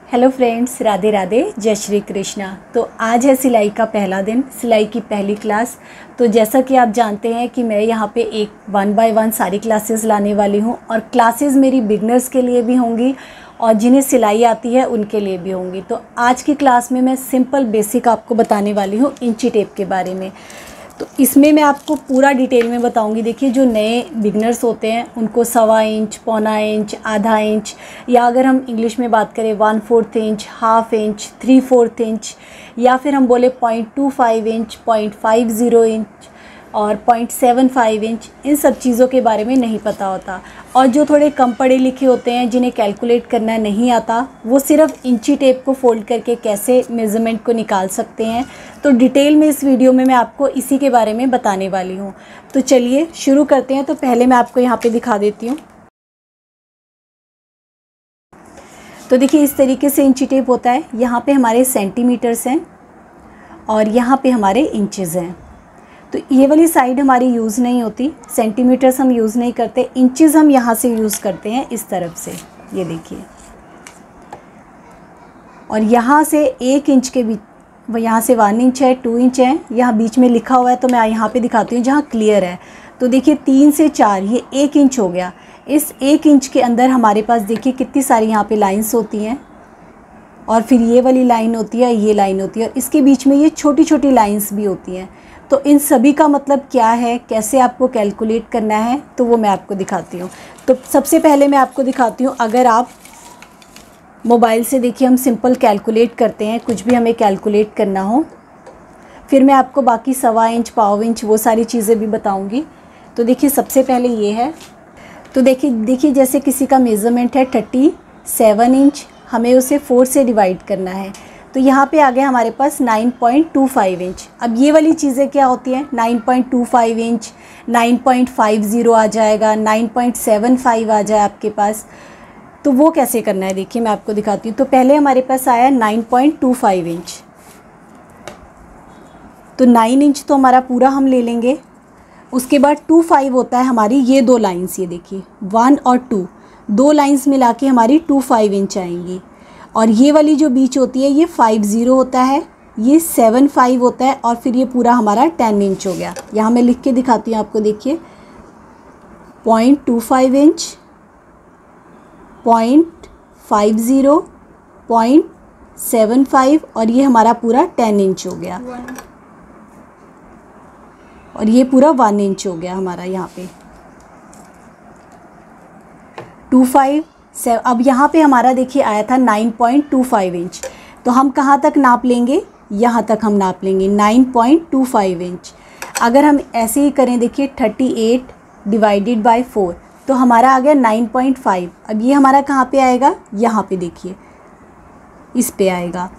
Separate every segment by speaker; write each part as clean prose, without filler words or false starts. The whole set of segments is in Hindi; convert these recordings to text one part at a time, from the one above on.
Speaker 1: हेलो फ्रेंड्स, राधे राधे, जय श्री कृष्णा। तो आज है सिलाई का पहला दिन, सिलाई की पहली क्लास। तो जैसा कि आप जानते हैं कि मैं यहाँ पे एक 1 बाय 1 सारी क्लासेस लाने वाली हूँ और क्लासेस मेरी बिगनर्स के लिए भी होंगी और जिन्हें सिलाई आती है उनके लिए भी होंगी। तो आज की क्लास में मैं सिंपल बेसिक आपको बताने वाली हूँ इंची टेप के बारे में। तो इसमें मैं आपको पूरा डिटेल में बताऊंगी। देखिए, जो नए बिगनर्स होते हैं उनको 1.25 इंच, पौना इंच, आधा इंच, या अगर हम इंग्लिश में बात करें 1/4 इंच, हाफ इंच, 3/4 इंच, या फिर हम बोले 0.25 इंच, 0.50 इंच और 0.75 इंच, इन सब चीज़ों के बारे में नहीं पता होता। और जो थोड़े कम पढ़े लिखे होते हैं, जिन्हें कैलकुलेट करना नहीं आता, वो सिर्फ इंची टेप को फोल्ड करके कैसे मेज़रमेंट को निकाल सकते हैं। तो डिटेल में इस वीडियो में मैं आपको इसी के बारे में बताने वाली हूँ। तो चलिए शुरू करते हैं। तो पहले मैं आपको यहाँ पे दिखा देती हूँ। तो देखिए, इस तरीके से इंची टेप होता है। यहाँ पे हमारे सेंटीमीटर्स हैं और यहाँ पे हमारे इंचेस हैं। तो ये वाली साइड हमारी यूज़ नहीं होती, सेंटीमीटर्स हम यूज़ नहीं करते, इंचेस हम यहाँ से यूज़ करते हैं इस तरफ से, ये देखिए। और यहाँ से 1 इंच के बीच, यहाँ से 1 इंच है, 2 इंच है, यहाँ बीच में लिखा हुआ है। तो मैं यहाँ पे दिखाती हूँ जहाँ क्लियर है। तो देखिए 3 से 4 ये 1 इंच हो गया। इस 1 इंच के अंदर हमारे पास देखिए कितनी सारी यहाँ पे लाइन्स होती हैं और फिर ये वाली लाइन होती है, ये लाइन होती है और इसके बीच में ये छोटी छोटी लाइन्स भी होती हैं। तो इन सभी का मतलब क्या है, कैसे आपको कैलकुलेट करना है, तो वो मैं आपको दिखाती हूँ। तो सबसे पहले मैं आपको दिखाती हूँ, अगर आप मोबाइल से, देखिए हम सिंपल कैलकुलेट करते हैं, कुछ भी हमें कैलकुलेट करना हो, फिर मैं आपको बाकी 1.25 इंच, पाव इंच, वो सारी चीज़ें भी बताऊँगी। तो देखिए सबसे पहले ये है। तो देखिए जैसे किसी का मेज़रमेंट है 37 इंच, हमें उसे 4 से डिवाइड करना है। तो यहाँ पे आ गया हमारे पास 9.25 इंच। अब ये वाली चीज़ें क्या होती हैं, 9.25 इंच, 9.50 आ जाएगा, 9.75 आ जाए आपके पास। तो वो कैसे करना है, देखिए मैं आपको दिखाती हूँ। तो पहले हमारे पास आया 9.25 इंच। तो 9 इंच तो हमारा पूरा हम ले लेंगे। उसके बाद 25 होता है हमारी ये 2 लाइन्स, ये देखिए 1 और 2, 2 लाइन्स मिला के हमारी 25 इंच आएंगी। और ये वाली जो बीच होती है ये 50 होता है, ये 75 होता है और फिर ये पूरा हमारा 10 इंच हो गया। यहाँ मैं लिख के दिखाती हूँ आपको, देखिए 0.25 इंच, 0.50, 0.75 और ये हमारा पूरा 10 इंच हो गया। और ये पूरा 1 इंच हो गया हमारा यहाँ पे 25 से। अब यहाँ पे हमारा देखिए आया था 9.25 इंच। तो हम कहाँ तक नाप लेंगे, यहाँ तक हम नाप लेंगे 9.25 इंच। अगर हम ऐसे ही करें, देखिए 38 डिवाइडेड बाय 4, तो हमारा आ गया 9.5। अब ये हमारा कहाँ पे आएगा, यहाँ पे देखिए इस पे आएगा।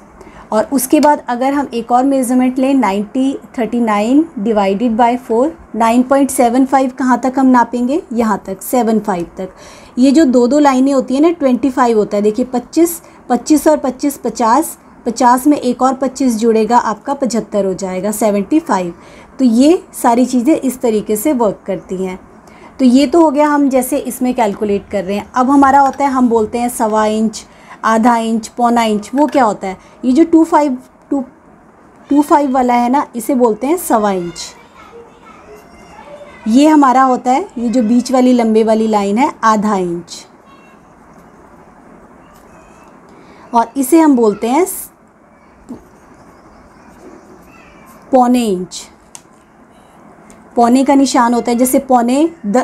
Speaker 1: और उसके बाद अगर हम एक और मेज़रमेंट लें 39 डिवाइडेड बाय 4, 9.75 कहाँ तक हम नापेंगे, यहाँ तक, 75 तक। ये जो 2 लाइनें होती हैं ना, 25 होता है। देखिए 25 और 25 50, 50 में एक और 25 जुड़ेगा, आपका 75 हो जाएगा, 75। तो ये सारी चीज़ें इस तरीके से वर्क करती हैं। तो ये तो हो गया हम जैसे इसमें कैलकुलेट कर रहे हैं। अब हमारा होता है, हम बोलते हैं 1.25 इंच, आधा इंच, पौना इंच। वो क्या होता है, ये जो 25 वाला है ना, इसे बोलते हैं 1.25 इंच। ये हमारा होता है, ये जो बीच वाली लंबे वाली लाइन है, आधा इंच। और इसे हम बोलते हैं पौने इंच। पौने का निशान होता है, जैसे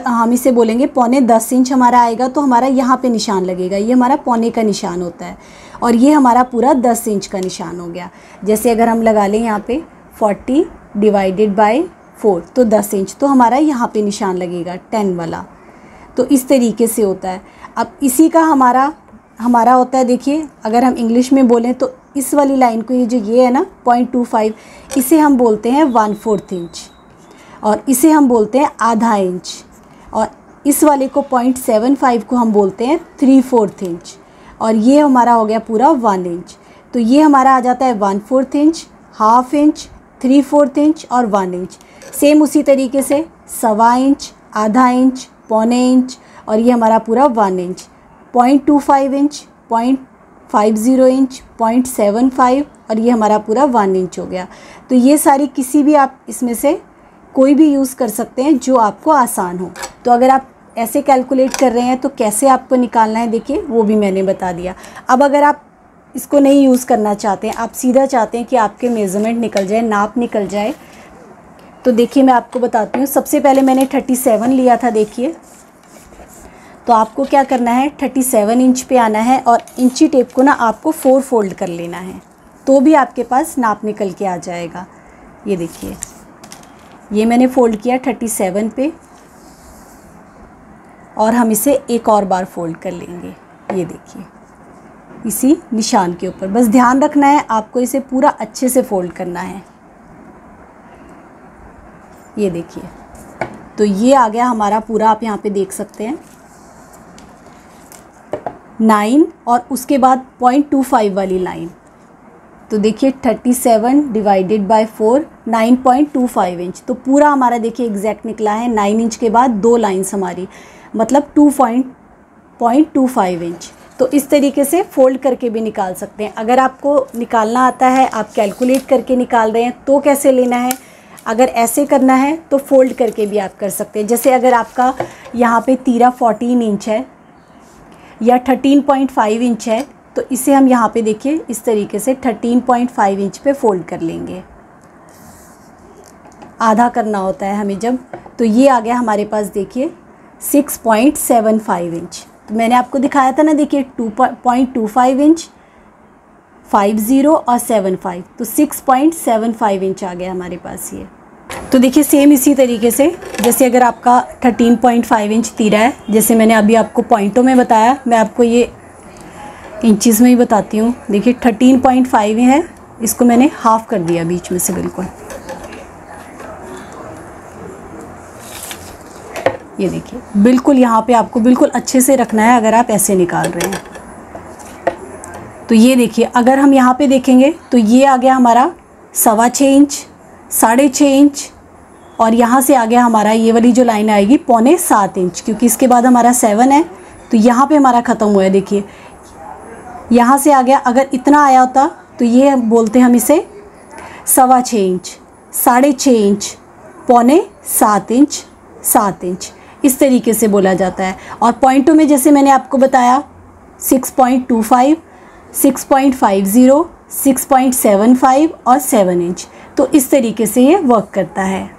Speaker 1: हम इसे बोलेंगे 0.25 इंच हमारा आएगा, तो हमारा यहाँ पे निशान लगेगा, ये हमारा पौने का निशान होता है। और ये हमारा पूरा 10 इंच का निशान हो गया। जैसे अगर हम लगा लें यहाँ पे 40 डिवाइडेड बाय 4, तो 10 इंच, तो हमारा यहाँ पे निशान लगेगा 10 वाला। तो इस तरीके से होता है। अब इसी का हमारा होता है, देखिए अगर हम इंग्लिश में बोलें तो इस वाली लाइन को, ये है ना 0.25, इसे हम बोलते हैं 1/4 इंच और इसे हम बोलते हैं आधा इंच। और इस वाले को 0.75 को हम बोलते हैं 3/4 इंच। और ये हमारा हो गया पूरा 1 इंच। तो ये हमारा आ जाता है 1/4 इंच, हाफ इंच, 3/4 इंच और 1 इंच। सेम उसी तरीके से 1.25 इंच, आधा इंच, पौने इंच और ये हमारा पूरा 1 इंच, 0.25 इंच, 50 इंच, 0.75 और ये हमारा पूरा 1 इंच हो गया। तो ये सारी किसी भी आप इसमें से कोई भी यूज़ कर सकते हैं जो आपको आसान हो। तो अगर आप ऐसे कैलकुलेट कर रहे हैं तो कैसे आपको निकालना है देखिए वो भी मैंने बता दिया। अब अगर आप इसको नहीं यूज़ करना चाहते हैं, आप सीधा चाहते हैं कि आपके मेज़रमेंट निकल जाए, नाप निकल जाए, तो देखिए मैं आपको बताती हूँ। सबसे पहले मैंने 37 लिया था देखिए। तो आपको क्या करना है, 37 इंच पे आना है और इंची टेप को ना आपको 4 फोल्ड कर लेना है, तो भी आपके पास नाप निकल के आ जाएगा। ये देखिए ये मैंने फ़ोल्ड किया 37 पे और हम इसे एक और बार फ़ोल्ड कर लेंगे। ये देखिए इसी निशान के ऊपर, बस ध्यान रखना है आपको इसे पूरा अच्छे से फ़ोल्ड करना है। ये देखिए तो ये आ गया हमारा पूरा, आप यहाँ पे देख सकते हैं 9 और उसके बाद 0.25 वाली लाइन। तो देखिए 37 डिवाइडेड बाय 4 9.25 इंच। तो पूरा हमारा देखिए एग्जैक्ट निकला है। 9 इंच के बाद 2 लाइन्स हमारी, मतलब 2.25 इंच। तो इस तरीके से फ़ोल्ड करके भी निकाल सकते हैं। अगर आपको निकालना आता है, आप कैलकुलेट करके निकाल रहे हैं तो कैसे लेना है, अगर ऐसे करना है तो फ़ोल्ड करके भी आप कर सकते हैं। जैसे अगर आपका यहाँ पे तीरा 14 इंच है या 13.5 इंच है तो इसे हम यहाँ पे देखिए इस तरीके से 13.5 इंच पे फ़ोल्ड कर लेंगे। आधा करना होता है हमें जब, तो ये आ गया हमारे पास देखिए 6.75 इंच। तो मैंने आपको दिखाया था ना देखिए 2.25 इंच, 50 और 75, तो 6.75 इंच आ गया हमारे पास ये। तो देखिए सेम इसी तरीके से जैसे अगर आपका 13.5 इंच तीरा है, जैसे मैंने अभी आपको पॉइंटों में बताया, मैं आपको ये इंचज़ में ही बताती हूँ। देखिए 13.5 है, इसको मैंने हाफ़ कर दिया बीच में से बिल्कुल। ये देखिए बिल्कुल यहाँ पे आपको बिल्कुल अच्छे से रखना है अगर आप ऐसे निकाल रहे हैं। तो ये देखिए अगर हम यहाँ पे देखेंगे तो ये आ गया हमारा 6.25 इंच, 6.5 इंच और यहाँ से आ गया हमारा ये वाली जो लाइन आएगी 6.25 इंच, क्योंकि इसके बाद हमारा 7 है तो यहाँ पे हमारा ख़त्म हुआ है। देखिए यहाँ से आ गया, अगर इतना आया होता तो ये बोलते हम इसे 6.25 इंच, 6.5 इंच, 6.25 इंच, 7 इंच, इस तरीके से बोला जाता है। और पॉइंटों में जैसे मैंने आपको बताया 6.25, 6.50, 6.75 और 7 इंच, तो इस तरीके से ये वर्क करता है।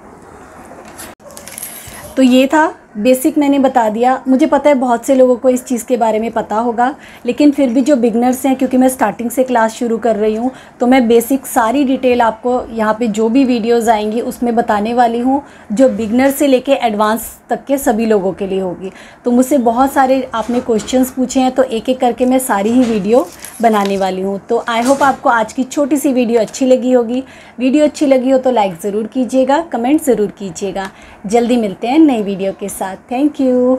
Speaker 1: तो ये था बेसिक मैंने बता दिया। मुझे पता है बहुत से लोगों को इस चीज़ के बारे में पता होगा, लेकिन फिर भी जो बिगनर्स हैं, क्योंकि मैं स्टार्टिंग से क्लास शुरू कर रही हूँ तो मैं बेसिक सारी डिटेल आपको यहाँ पे जो भी वीडियोस आएंगी उसमें बताने वाली हूँ, जो बिगनर से लेके एडवांस तक के सभी लोगों के लिए होगी। तो मुझसे बहुत सारे आपने क्वेश्चंस पूछे हैं, तो एक एक करके मैं सारी ही वीडियो बनाने वाली हूँ। तो आई होप आपको आज की छोटी सी वीडियो अच्छी लगी होगी। वीडियो अच्छी लगी हो तो लाइक ज़रूर कीजिएगा, कमेंट ज़रूर कीजिएगा। जल्दी मिलते हैं नई वीडियो के साथ। Thank you.